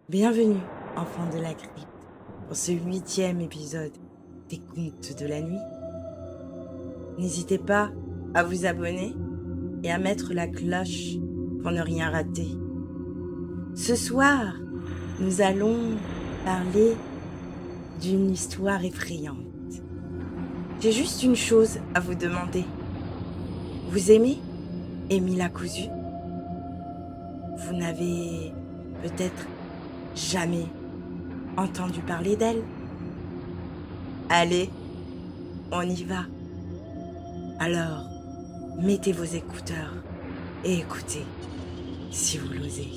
Bienvenue, enfants de la crypte, pour ce 8e épisode des Contes de la nuit. N'hésitez pas à vous abonner et à mettre la cloche pour ne rien rater. Ce soir, nous allons parler d'une histoire effrayante. J'ai juste une chose à vous demander. Vous aimez Émile la cousue? Vous n'avez peut-être jamais entendu parler d'elle? Allez, on y va. Alors, mettez vos écouteurs et écoutez, si vous l'osez.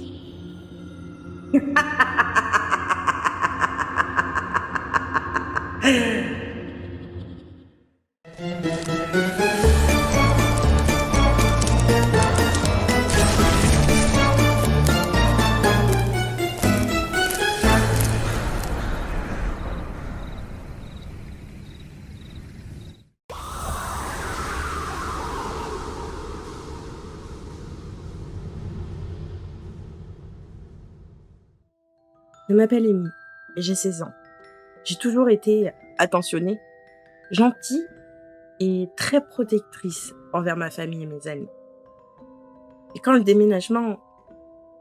Je m'appelle Amy et j'ai 16 ans. J'ai toujours été attentionnée, gentille et très protectrice envers ma famille et mes amis. Et quand le déménagement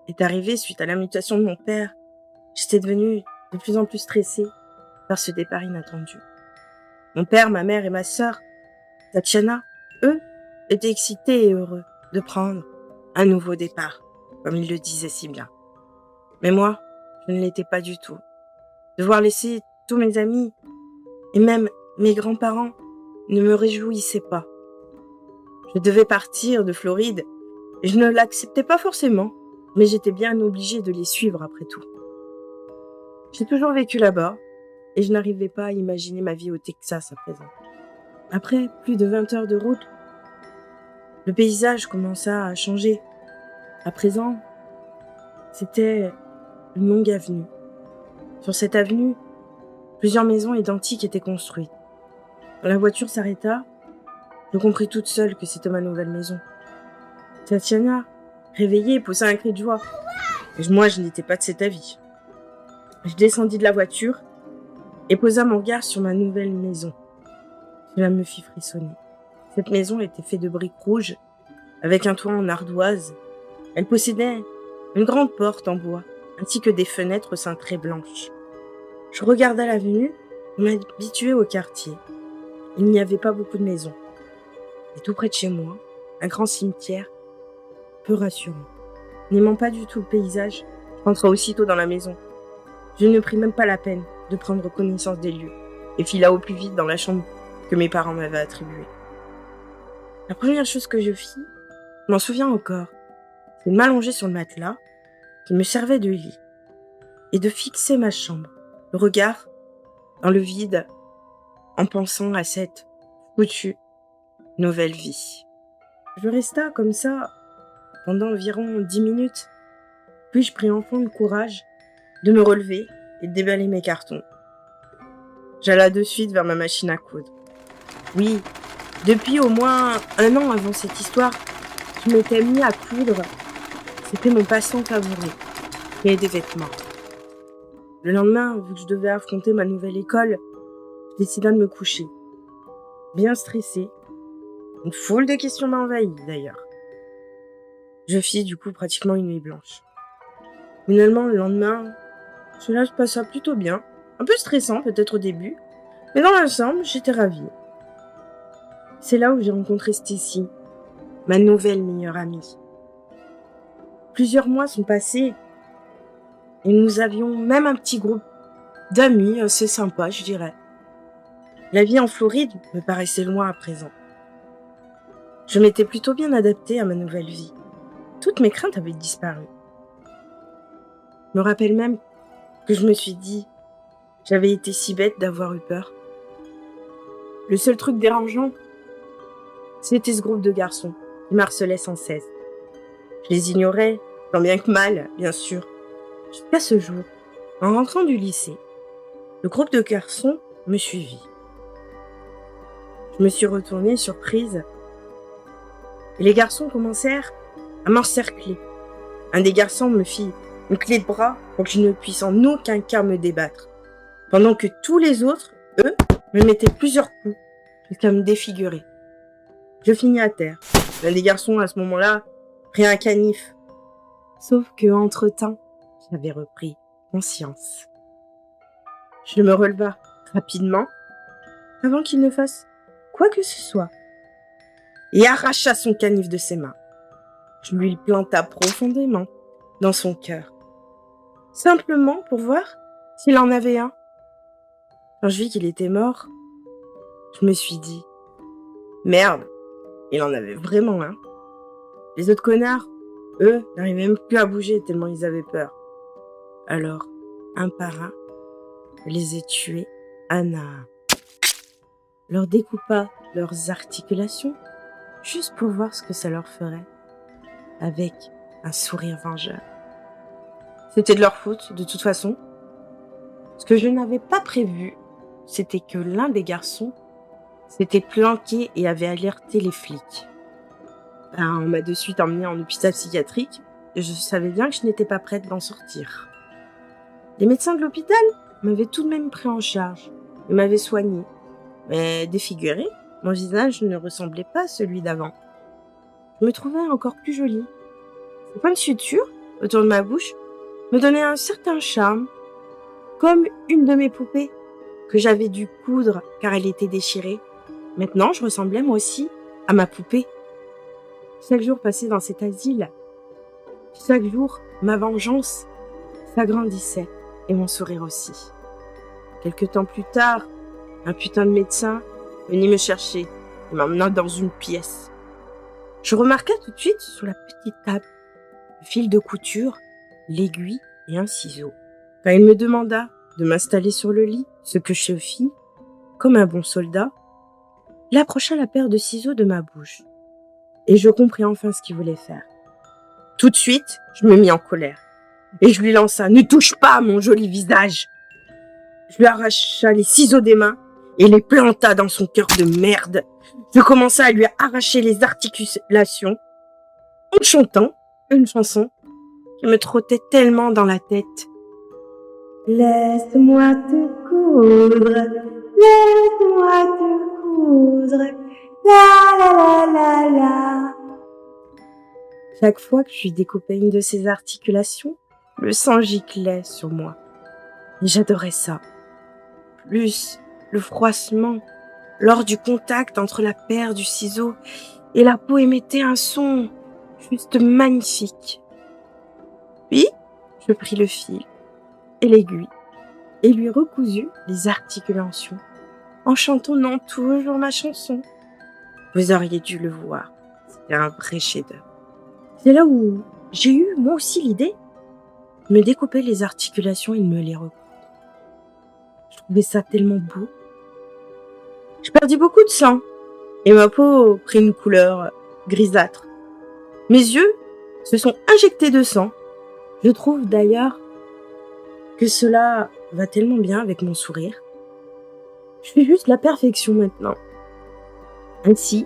est arrivé suite à la mutation de mon père, j'étais devenue de plus en plus stressée par ce départ inattendu. Mon père, ma mère et ma sœur, Tatiana, eux, étaient excités et heureux de prendre un nouveau départ, comme ils le disaient si bien. Mais moi, je ne l'étais pas du tout. Devoir laisser tous mes amis et même mes grands-parents ne me réjouissait pas. Je devais partir de Floride et je ne l'acceptais pas forcément, mais j'étais bien obligée de les suivre après tout. J'ai toujours vécu là-bas et je n'arrivais pas à imaginer ma vie au Texas à présent. Après plus de 20 heures de route, le paysage commença à changer. À présent, c'était une longue avenue. Sur cette avenue, plusieurs maisons identiques étaient construites. Quand la voiture s'arrêta, je compris toute seule que c'était ma nouvelle maison. Tatiana, réveillée, poussa un cri de joie. Et moi, je n'étais pas de cet avis. Je descendis de la voiture et posa mon regard sur ma nouvelle maison. Cela me fit frissonner. Cette maison était faite de briques rouges, avec un toit en ardoise. Elle possédait une grande porte en bois, ainsi que des fenêtres cintrées blanches. Je regardai l'avenue et m'habituai au quartier. Il n'y avait pas beaucoup de maisons. Et tout près de chez moi, un grand cimetière, peu rassurant. N'aimant pas du tout le paysage, je rentrai aussitôt dans la maison. Je ne pris même pas la peine de prendre connaissance des lieux et fila au plus vite dans la chambre que mes parents m'avaient attribuée. La première chose que je fis, je m'en souviens encore, c'est de m'allonger sur le matelas qui me servait de lit et de fixer ma chambre, le regard dans le vide en pensant à cette foutue nouvelle vie. Je resta comme ça pendant environ 10 minutes, puis je pris enfin le courage de me relever et de déballer mes cartons. J'alla de suite vers ma machine à coudre. Oui, depuis au moins 1 an avant cette histoire, je m'étais mis à coudre. C'était mon passe-temps favori, créer des vêtements. Le lendemain, vu que je devais affronter ma nouvelle école, je décida de me coucher. Bien stressée. Une foule de questions m'a envahi, d'ailleurs. Je fis du coup pratiquement une nuit blanche. Finalement, le lendemain, cela se passa plutôt bien. Un peu stressant peut-être au début, mais dans l'ensemble, j'étais ravie. C'est là où j'ai rencontré Stacy, ma nouvelle meilleure amie. Plusieurs mois sont passés et nous avions même un petit groupe d'amis assez sympa, je dirais. La vie en Floride me paraissait loin à présent. Je m'étais plutôt bien adaptée à ma nouvelle vie. Toutes mes craintes avaient disparu. Je me rappelle même que je me suis dit, j'avais été si bête d'avoir eu peur. Le seul truc dérangeant, c'était ce groupe de garçons qui m'harcelaient sans cesse. Je les ignorais, tant bien que mal, bien sûr. Jusqu'à ce jour, en rentrant du lycée, le groupe de garçons me suivit. Je me suis retournée surprise et les garçons commencèrent à m'encercler. Un des garçons me fit une clé de bras pour que je ne puisse en aucun cas me débattre. Pendant que tous les autres, eux, me mettaient plusieurs coups jusqu'à me défigurer. Je finis à terre. L'un des garçons, à ce moment-là, prit un canif. Sauf que, entre-temps, j'avais repris conscience. Je me releva rapidement, avant qu'il ne fasse quoi que ce soit, et arracha son canif de ses mains. Je lui planta profondément dans son cœur, simplement pour voir s'il en avait un. Quand je vis qu'il était mort, je me suis dit, merde, il en avait vraiment un. Les autres connards, eux, n'arrivaient même plus à bouger tellement ils avaient peur. Alors, un par un, je les ai tués un à un. Leur découpa leurs articulations juste pour voir ce que ça leur ferait, avec un sourire vengeur. C'était de leur faute, de toute façon. Ce que je n'avais pas prévu, c'était que l'un des garçons s'était planqué et avait alerté les flics. On m'a de suite emmené en hôpital psychiatrique et je savais bien que je n'étais pas prête d'en sortir. Les médecins de l'hôpital m'avaient tout de même pris en charge et m'avaient soigné. Mais défiguré, mon visage ne ressemblait pas à celui d'avant. Je me trouvais encore plus jolie. Ces points de suture autour de ma bouche me donnaient un certain charme, comme une de mes poupées que j'avais dû coudre car elle était déchirée. Maintenant, je ressemblais moi aussi à ma poupée. Chaque jour passé dans cet asile, chaque jour, ma vengeance s'agrandissait et mon sourire aussi. Quelque temps plus tard, un putain de médecin venait me chercher et m'emmena dans une pièce. Je remarqua tout de suite sur la petite table le fil de couture, l'aiguille et un ciseau. Quand il me demanda de m'installer sur le lit, ce que je fis, comme un bon soldat, il approcha la paire de ciseaux de ma bouche. Et je compris enfin ce qu'il voulait faire. Tout de suite, je me mis en colère. Et je lui lança « Ne touche pas à mon joli visage !» Je lui arracha les ciseaux des mains et les planta dans son cœur de merde. Je commença à lui arracher les articulations en chantant une chanson qui me trottait tellement dans la tête. Laisse-moi te coudre, laisse-moi te coudre, la la la la la. Chaque fois que je lui découpais une de ses articulations, le sang giclait sur moi. Et j'adorais ça. Plus le froissement lors du contact entre la paire du ciseau et la peau émettait un son juste magnifique. Puis, je pris le fil et l'aiguille et lui recousus les articulations en chantonnant toujours ma chanson. Vous auriez dû le voir, c'était un vrai chef-d'œuvre. C'est là où j'ai eu moi aussi l'idée de me découper les articulations et de me les recoudre. Je trouvais ça tellement beau. Je perdis beaucoup de sang et ma peau prit une couleur grisâtre. Mes yeux se sont injectés de sang. Je trouve d'ailleurs que cela va tellement bien avec mon sourire. Je fais juste la perfection maintenant. Ainsi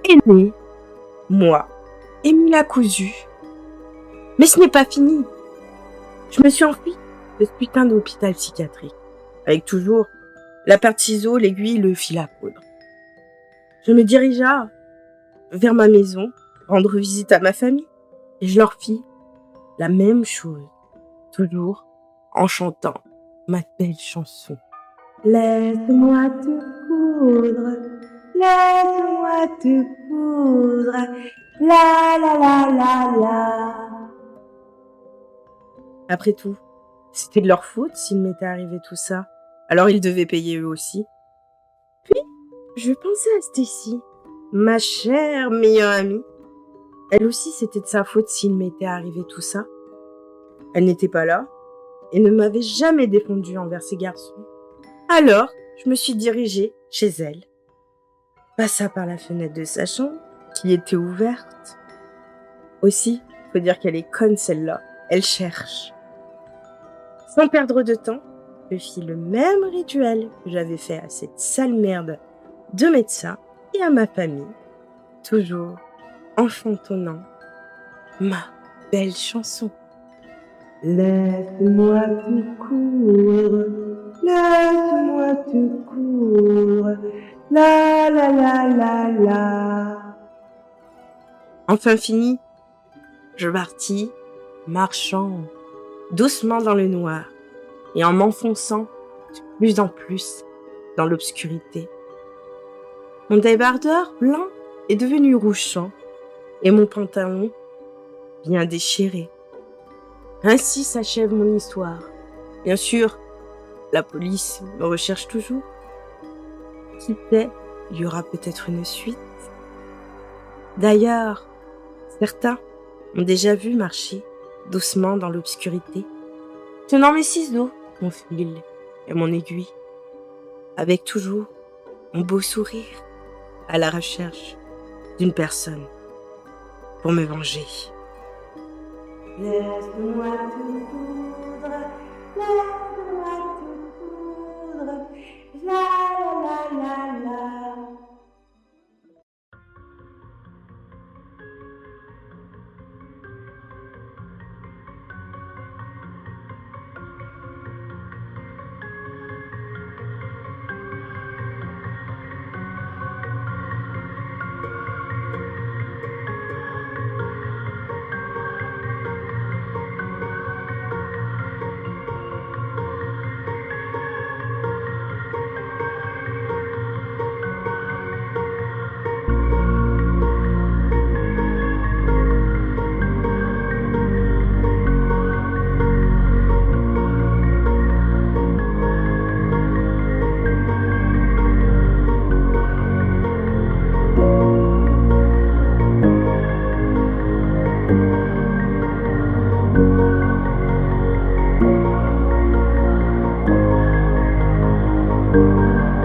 est né moi, Emilia Cousu. Mais ce n'est pas fini. Je me suis enfuie de ce putain d'hôpital psychiatrique, avec toujours la paire de ciseaux, l'aiguille, le fil à poudre. Je me dirigea vers ma maison, rendre visite à ma famille, et je leur fis la même chose, toujours en chantant ma belle chanson. Laisse-moi te coudre, laisse-moi te coudre, la la la la la. Après tout, c'était de leur faute s'il m'était arrivé tout ça, alors ils devaient payer eux aussi. Puis, je pensais à Stacy, ma chère meilleure amie. Elle aussi, c'était de sa faute s'il m'était arrivé tout ça. Elle n'était pas là et ne m'avait jamais défendue envers ces garçons. Alors, je me suis dirigée chez elle. Passa par la fenêtre de sa chambre, qui était ouverte. Aussi, faut dire qu'elle est conne celle-là, elle cherche. Sans perdre de temps, je fis le même rituel que j'avais fait à cette sale merde de médecin et à ma famille, toujours en chantonnant ma belle chanson. Laisse-moi te coudre, laisse-moi te coudre, la la la la la. Enfin fini, je partis, marchant doucement dans le noir et en m'enfonçant de plus en plus dans l'obscurité. Mon débardeur blanc est devenu rouge sang et mon pantalon bien déchiré. Ainsi s'achève mon histoire. Bien sûr, la police me recherche toujours. Qui sait, il y aura peut-être une suite. D'ailleurs, certains m'ont déjà vu marcher doucement dans l'obscurité, tenant mes ciseaux, mon fil et mon aiguille, avec toujours mon beau sourire, à la recherche d'une personne pour me venger. Laisse-moi te coudre, laisse-moi te coudre, la la la la. Thank you.